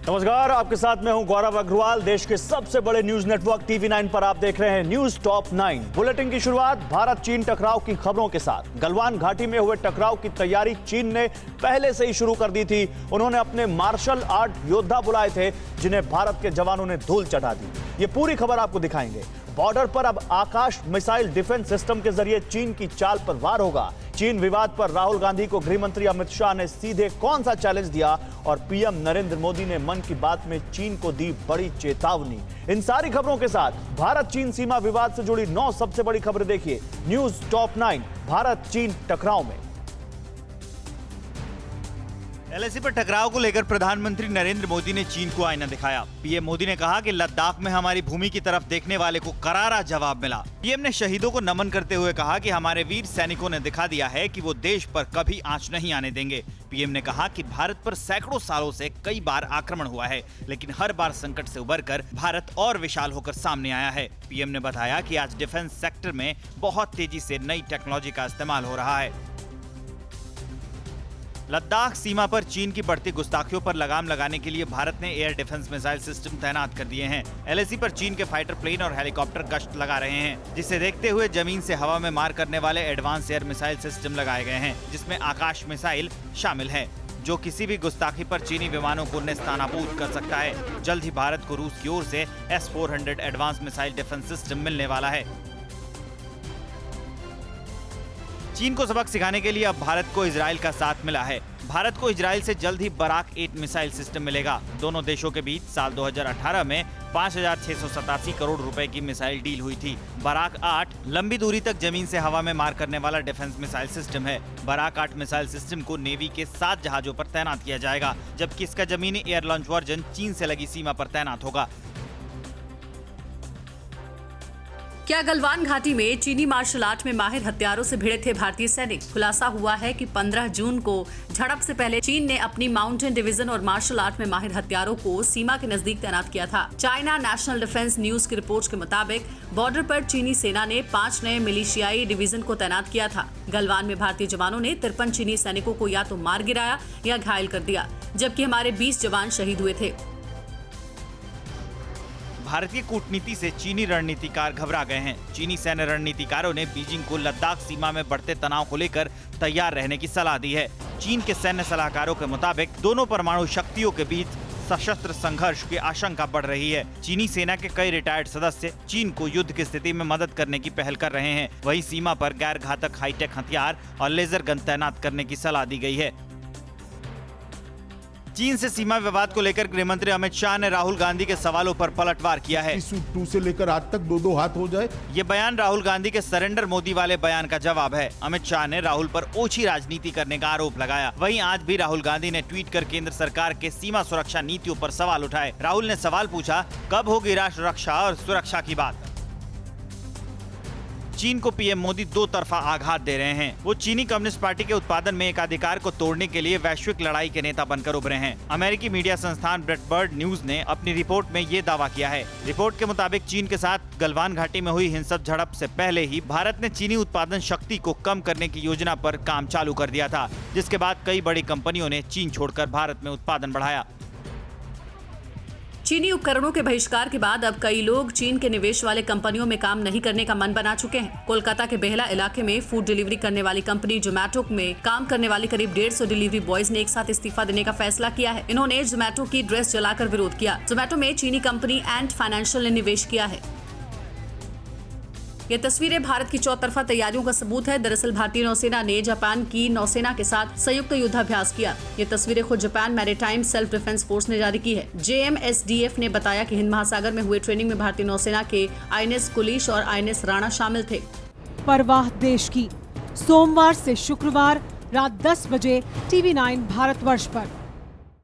नमस्कार, आपके साथ मैं हूं गौरव अग्रवाल। देश के सबसे बड़े न्यूज नेटवर्क TV9 पर आप देख रहे हैं न्यूज टॉप 9। बुलेटिन की शुरुआत भारत चीन टकराव की खबरों के साथ। गलवान घाटी में हुए टकराव की तैयारी चीन ने पहले से ही शुरू कर दी थी। उन्होंने अपने मार्शल आर्ट योद्धा बुलाए थे, जिन्हें भारत के जवानों ने धूल चटा दी। ये पूरी खबर आपको दिखाएंगे। बॉर्डर पर अब आकाश मिसाइल डिफेंस सिस्टम के जरिए चीन की चाल पर वार होगा। चीन विवाद पर राहुल गांधी को गृह मंत्री अमित शाह ने सीधे कौन सा चैलेंज दिया और पीएम नरेंद्र मोदी ने मन की बात में चीन को दी बड़ी चेतावनी। इन सारी खबरों के साथ भारत चीन सीमा विवाद से जुड़ी 9 सबसे बड़ी खबरें देखिए न्यूज टॉप 9 भारत चीन टकराव में। LAC पर टकराव को लेकर प्रधानमंत्री नरेंद्र मोदी ने चीन को आईना दिखाया। पीएम मोदी ने कहा कि लद्दाख में हमारी भूमि की तरफ देखने वाले को करारा जवाब मिला। पीएम ने शहीदों को नमन करते हुए कहा कि हमारे वीर सैनिकों ने दिखा दिया है कि वो देश पर कभी आंच नहीं आने देंगे। पीएम ने कहा कि भारत पर सैकड़ों सालों से कई बार आक्रमण हुआ है, लेकिन हर बार संकट से उबरकर भारत और विशाल होकर सामने आया है। पीएम ने बताया कि आज डिफेंस सेक्टर में बहुत तेजी से नई टेक्नोलॉजी का इस्तेमाल हो रहा है। लद्दाख सीमा पर चीन की बढ़ती गुस्ताखियों पर लगाम लगाने के लिए भारत ने एयर डिफेंस मिसाइल सिस्टम तैनात कर दिए हैं। LAC पर चीन के फाइटर प्लेन और हेलीकॉप्टर गश्त लगा रहे हैं, जिसे देखते हुए जमीन से हवा में मार करने वाले एडवांस एयर मिसाइल सिस्टम लगाए गए हैं, जिसमें आकाश मिसाइल शामिल है, जो किसी भी गुस्ताखी पर चीनी विमानों को नेस्तनाबूद कर सकता है। जल्द ही भारत को रूस की ओर से S-400 advance missile defence system मिलने वाला है। चीन को सबक सिखाने के लिए अब भारत को इजराइल का साथ मिला है। भारत को इजराइल से जल्द ही बराक 8 मिसाइल सिस्टम मिलेगा। दोनों देशों के बीच साल 2018 में 5,687 करोड़ रुपए की मिसाइल डील हुई थी। बराक 8 लंबी दूरी तक जमीन से हवा में मार करने वाला डिफेंस मिसाइल सिस्टम है। बराक 8 मिसाइल सिस्टम को नेवी के 7 जहाजों पर तैनात किया जाएगा, जबकि इसका जमीनी एयर लॉन्च वर्जन चीन से लगी सीमा पर तैनात होगा। क्या गलवान घाटी में चीनी मार्शल आर्ट में माहिर हत्यारों से भिड़े थे भारतीय सैनिक? खुलासा हुआ है कि 15 जून को झड़प से पहले चीन ने अपनी माउंटेन डिवीजन और मार्शल आर्ट में माहिर हत्यारों को सीमा के नजदीक तैनात किया था। चाइना नेशनल डिफेंस न्यूज की रिपोर्ट के मुताबिक बॉर्डर पर चीनी सेना ने 5 नए मिलिशियाई डिवीजन को तैनात किया था। गलवान में भारतीय जवानों ने 53 चीनी सैनिकों को या तो मार गिराया या घायल कर दिया, जबकि हमारे 20 जवान शहीद हुए थे। भारतीय कूटनीति से चीनी रणनीतिकार घबरा गए हैं। चीनी सैन्य रणनीतिकारों ने बीजिंग को लद्दाख सीमा में बढ़ते तनाव को लेकर तैयार रहने की सलाह दी है। चीन के सैन्य सलाहकारों के मुताबिक दोनों परमाणु शक्तियों के बीच सशस्त्र संघर्ष की आशंका बढ़ रही है। चीनी सेना के कई रिटायर्ड सदस्य चीन को युद्ध की स्थिति में मदद करने की पहल कर रहे हैं। वहीं सीमा पर गैर घातक हाईटेक हथियार और लेजर गन तैनात करने की सलाह दी गई है। चीन से सीमा विवाद को लेकर गृह मंत्री अमित शाह ने राहुल गांधी के सवालों पर पलटवार किया है। टू से लेकर आज तक 2-2 हाथ हो जाए। ये बयान राहुल गांधी के सरेंडर मोदी वाले बयान का जवाब है। अमित शाह ने राहुल पर ओछी राजनीति करने का आरोप लगाया। वहीं आज भी राहुल गांधी ने ट्वीट कर केंद्र सरकार के सीमा सुरक्षा नीतियों पर सवाल उठाए। राहुल ने सवाल पूछा, कब होगी राष्ट्र रक्षा और सुरक्षा की बात? चीन को पीएम मोदी दो तरफा आघात दे रहे हैं। वो चीनी कम्युनिस्ट पार्टी के उत्पादन में एकाधिकार को तोड़ने के लिए वैश्विक लड़ाई के नेता बनकर उभरे हैं। अमेरिकी मीडिया संस्थान ब्रेटबर्ड न्यूज ने अपनी रिपोर्ट में ये दावा किया है। रिपोर्ट के मुताबिक चीन के साथ गलवान घाटी में हुई हिंसक झड़प से पहले ही भारत ने चीनी उत्पादन शक्ति को कम करने की योजना पर काम चालू कर दिया था, जिसके बाद कई बड़ी कंपनियों ने चीन छोड़कर भारत में उत्पादन बढ़ाया। चीनी उपकरणों के बहिष्कार के बाद अब कई लोग चीन के निवेश वाले कंपनियों में काम नहीं करने का मन बना चुके हैं। कोलकाता के बेहला इलाके में फूड डिलीवरी करने वाली कंपनी जोमेटो में काम करने वाले करीब 150 डिलीवरी बॉयज ने एक साथ इस्तीफा देने का फैसला किया है। इन्होंने जोमेटो की ड्रेस जलाकर विरोध किया। जोमेटो में चीनी कंपनी एंट फाइनेंशियल ने निवेश किया है। ये तस्वीरें भारत की चौतरफा तैयारियों का सबूत है। दरअसल भारतीय नौसेना ने जापान की नौसेना के साथ संयुक्त युद्धाभ्यास किया। ये तस्वीरें खुद Japan maritime self defence force ने जारी की है। JMSDF ने बताया कि हिंद महासागर में हुए ट्रेनिंग में भारतीय नौसेना के INS कुलिश और INS राणा शामिल थे। परवाह देश की, सोमवार से शुक्रवार रात 10 बजे TV9 भारतवर्ष पर।